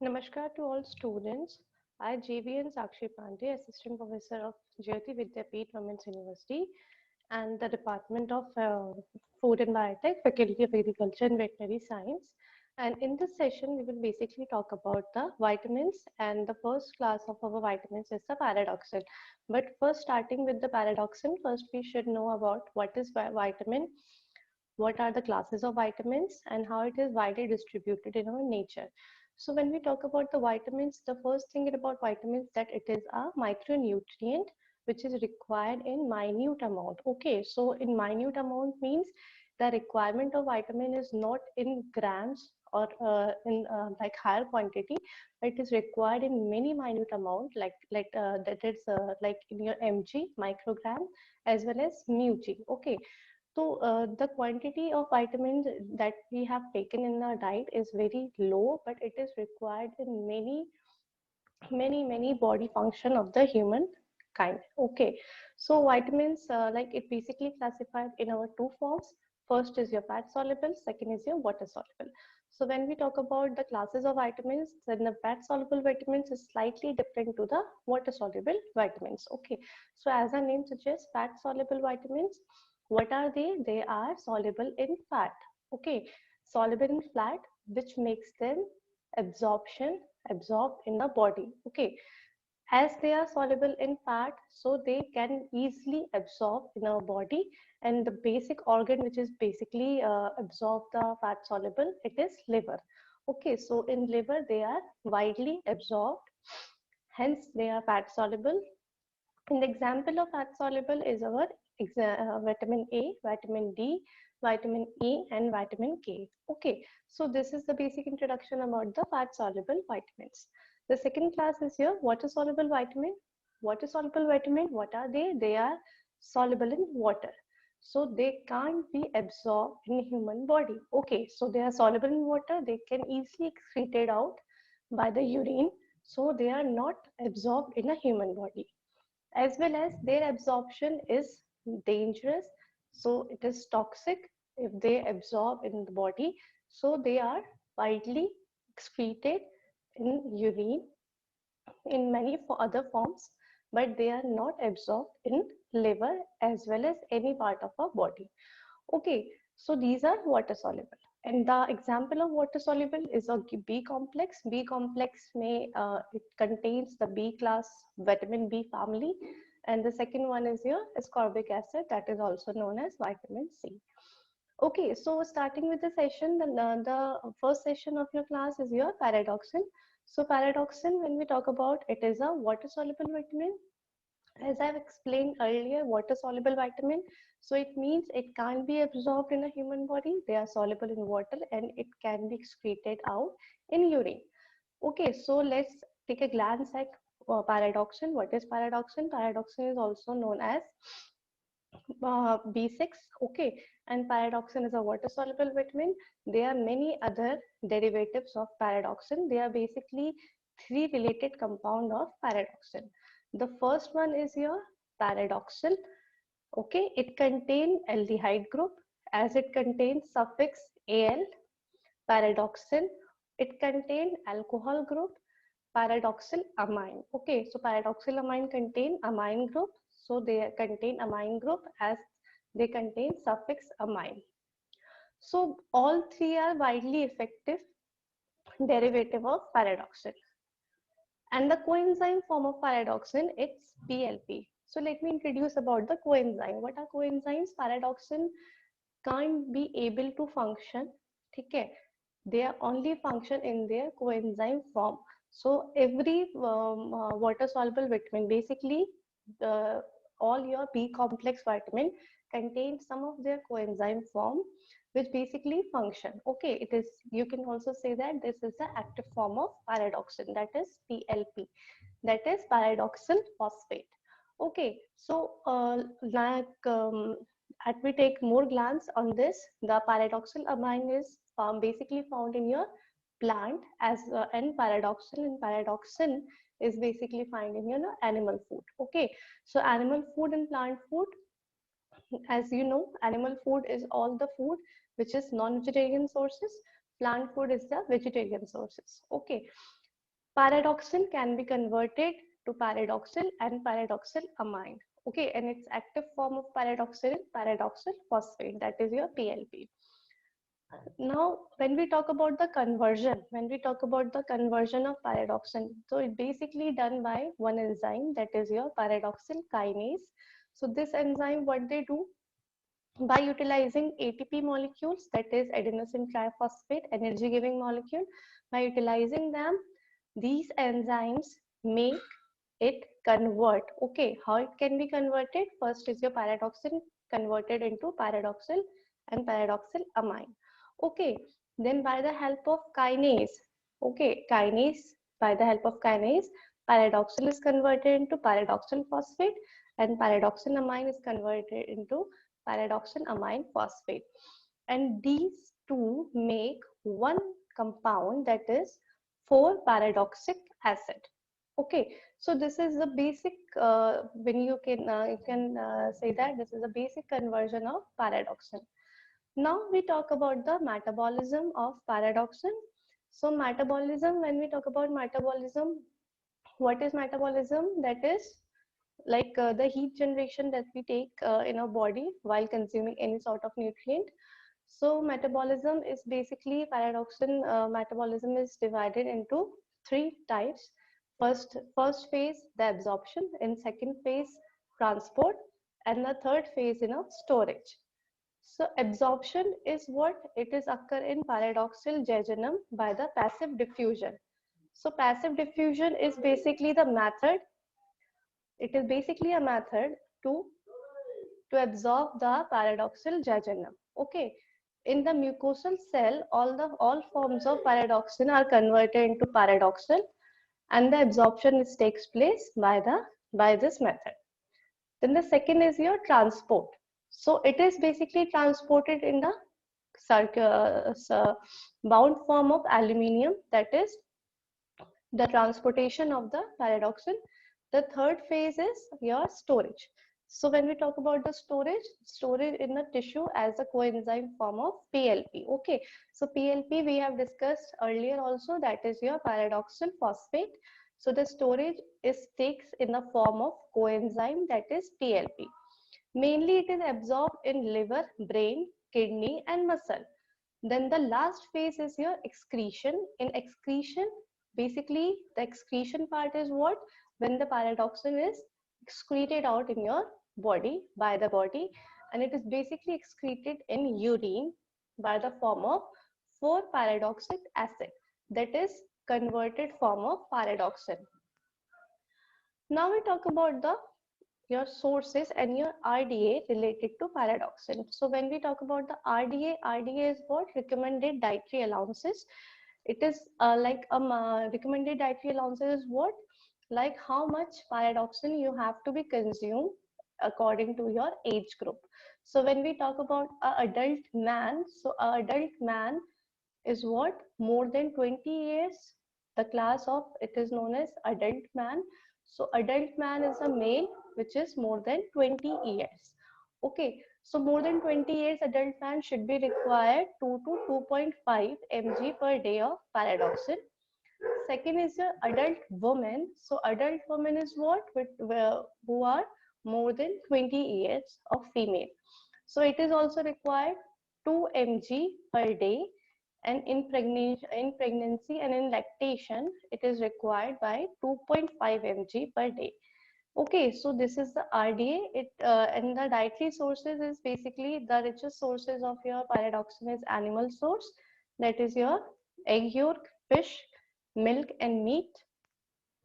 Namaskar to all students. I, JVN Sakshi Pandey, Assistant Professor of Jyoti Vidyapeeth Women's University and the Department of Food and Biotech, Faculty of Agriculture and Veterinary Science. And in this session, we will basically talk about the vitamins, and the first class of our vitamins is the paradoxin. But first, starting with the paradoxin, first we should know about what is vitamin, what are the classes of vitamins, and how it is widely distributed in our nature. So when we talk about the vitamins, the first thing about vitamins that it is a micronutrient which is required in minute amount. Okay, so in minute amount means the requirement of vitamin is not in grams or in like higher quantity, but it is required in many minute amount, like that is like in your mg microgram as well as μg. Okay, so the quantity of vitamins that we have taken in our diet is very low, but it is required in many body function of the human kind. Okay, so vitamins like it basically classified in our two forms. First is your fat soluble, second is your water soluble. So when we talk about the classes of vitamins, then the fat soluble vitamins is slightly different to the water soluble vitamins. Okay, so as our name suggests, fat soluble vitamins, what are they? They are soluble in fat. Okay, soluble in fat, which makes them absorbed in the body. Okay, as they are soluble in fat, so they can easily absorb in our body. And the basic organ which is basically absorb the fat soluble, it is liver. Okay, so in liver they are widely absorbed, hence they are fat soluble. An example of fat soluble is our vitamin A, vitamin D, vitamin E, and vitamin K. Okay, so this is the basic introduction about the fat soluble vitamins. The second class is here water soluble vitamin. Water soluble vitamin, what are they? They are soluble in water. So they can't be absorbed in human body. Okay, so they are soluble in water. They can easily excreted out by the urine. So they are not absorbed in a human body, as well as their absorption is dangerous, so it is toxic if they absorb in the body. So they are widely excreted in urine, in many other forms, but they are not absorbed in liver as well as any part of our body. Okay, so these are water soluble. And the example of water soluble is a B complex. B complex may it contains the B class vitamin B family, and the second one is your ascorbic acid, that is also known as vitamin C. Okay, so starting with the session, the first session of your class is your paradoxin. So paradoxin, when we talk about it, is a water soluble vitamin. As I've explained earlier, water soluble vitamin, so it means it can't be absorbed in a human body. They are soluble in water and it can be excreted out in urine. Okay, so let's take a glance at paradoxin. What is paradoxin? Paradoxin is also known as B6. Okay, and paradoxin is a water soluble vitamin. There are many other derivatives of paradoxin. They are basically three related compound of paradoxin. The first one is your paradoxal. Okay, it contains aldehyde group as it contains suffix al. Paradoxal, it contains alcohol group, paradoxal amine. Okay, so paradoxal amine contain amine group, so they contain amine group as they contain suffix amine. So all three are widely effective derivative of paradoxal. And the coenzyme form of paradoxin, it's PLP. So let me introduce about the coenzyme. What are coenzymes? Paradoxin can't be able to function. Okay, they are only function in their coenzyme form. So every water soluble vitamin, basically the all your B complex vitamin contains some of their coenzyme form, which basically function. Okay, it is, you can also say that this is the active form of paradoxin, that is PLP, that is pyridoxal phosphate. Okay, so as we take more glance on this, the pyridoxal amine is basically found in your plant as and pyridoxin is basically found in your animal food. Okay, so animal food and plant food, as you know, animal food is all the food which is non-vegetarian sources. Plant food is the vegetarian sources. Okay, Paradoxin can be converted to paradoxal and paradoxal amine. Okay, and its active form of paradoxal is paradoxal phosphate, that is your PLP. Now, when we talk about the conversion of paradoxin, so it's basically done by one enzyme, that is your paradoxal kinase. So this enzyme, what they do, by utilizing ATP molecules, that is adenosine triphosphate, energy giving molecule, by utilizing them, these enzymes make it convert. Okay, how it can be converted? First is your paradoxin converted into paradoxal and paradoxal amine. Okay, then by the help of kinase, okay, by the help of kinase, paradoxal is converted into paradoxal phosphate and paradoxal amine is converted into paradoxal amine phosphate. And these two make one compound, that is 4-paradoxic acid. Okay, so this is the basic, when you can say that this is a basic conversion of paradoxin. Now we talk about the metabolism of paradoxin. So metabolism, when we talk about metabolism, what is metabolism? That is like the heat generation that we take in our body while consuming any sort of nutrient. So metabolism is basically, paradoxin metabolism is divided into three types. First phase, the absorption; in second phase, transport; and the third phase, storage. So absorption is what it is occur in paradoxal jejunum by the passive diffusion. So passive diffusion is basically the method. It is basically a method to absorb the paradoxal jejunum. Okay. In the mucosal cell, all forms of paradoxin are converted into paradoxal, and the absorption takes place by this method. Then the second is your transport. So it is basically transported in the bound form of aluminium, that is the transportation of the paradoxin. The third phase is your storage. So when we talk about the storage in the tissue as a coenzyme form of PLP. Okay, so PLP we have discussed earlier also, that is your paradoxal phosphate. So the storage takes in the form of coenzyme, that is PLP. Mainly it is absorbed in liver, brain, kidney and muscle. Then the last phase is your excretion. In excretion, basically the excretion part is what? When the paradoxin is excreted out in your body, by the body, and it is basically excreted in urine by the form of 4-paradoxic acid, that is converted form of paradoxin. Now we talk about your sources and your RDA related to paradoxin. So when we talk about the RDA is what? Recommended dietary allowances. It is recommended dietary allowances is what? Like how much paradoxin you have to be consumed according to your age group. So when we talk about an adult man, so an adult man is what? More than 20 years. The class of it is known as adult man. So adult man is a male which is more than 20 years. Okay, so more than 20 years adult man should be required 2 to 2.5 mg per day of paradoxin. Second is your adult woman. So adult woman is what? Who are more than 20 years of female. So it is also required 2 mg per day, and in pregnancy and in lactation, it is required by 2.5 mg per day. Okay, so this is the RDA. And the dietary sources is basically the richest sources of your paradoxin is animal source, that is your egg yolk, fish, milk, and meat.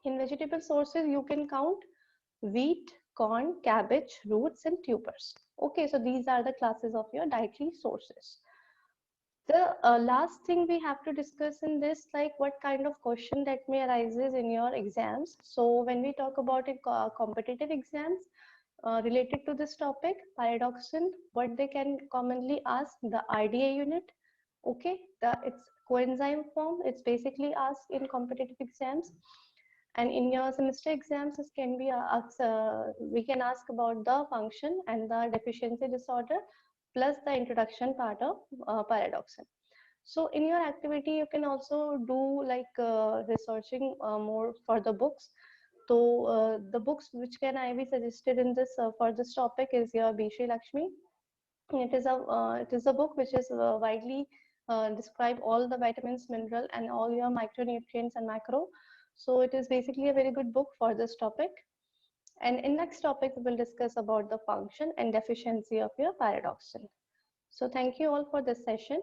In vegetable sources, you can count wheat, corn, cabbage, roots, and tubers. Okay, so these are the classes of your dietary sources. The last thing we have to discuss in this, like what kind of question that may arises in your exams. So when we talk about competitive exams related to this topic, paradoxin, what they can commonly ask, the RDA unit. Okay, it's coenzyme form. It's basically asked in competitive exams. And in your semester exams, this can be we can ask about the function and the deficiency disorder, plus the introduction part of paradoxin. So in your activity, you can also do like researching more for the books. So the books which can I be suggested in this for this topic is your Bishri Lakshmi. It is a book which is widely describe all the vitamins, mineral, and all your micronutrients and macro. So it is basically a very good book for this topic. And in next topic, we will discuss about the function and deficiency of your pyridoxine. So thank you all for this session.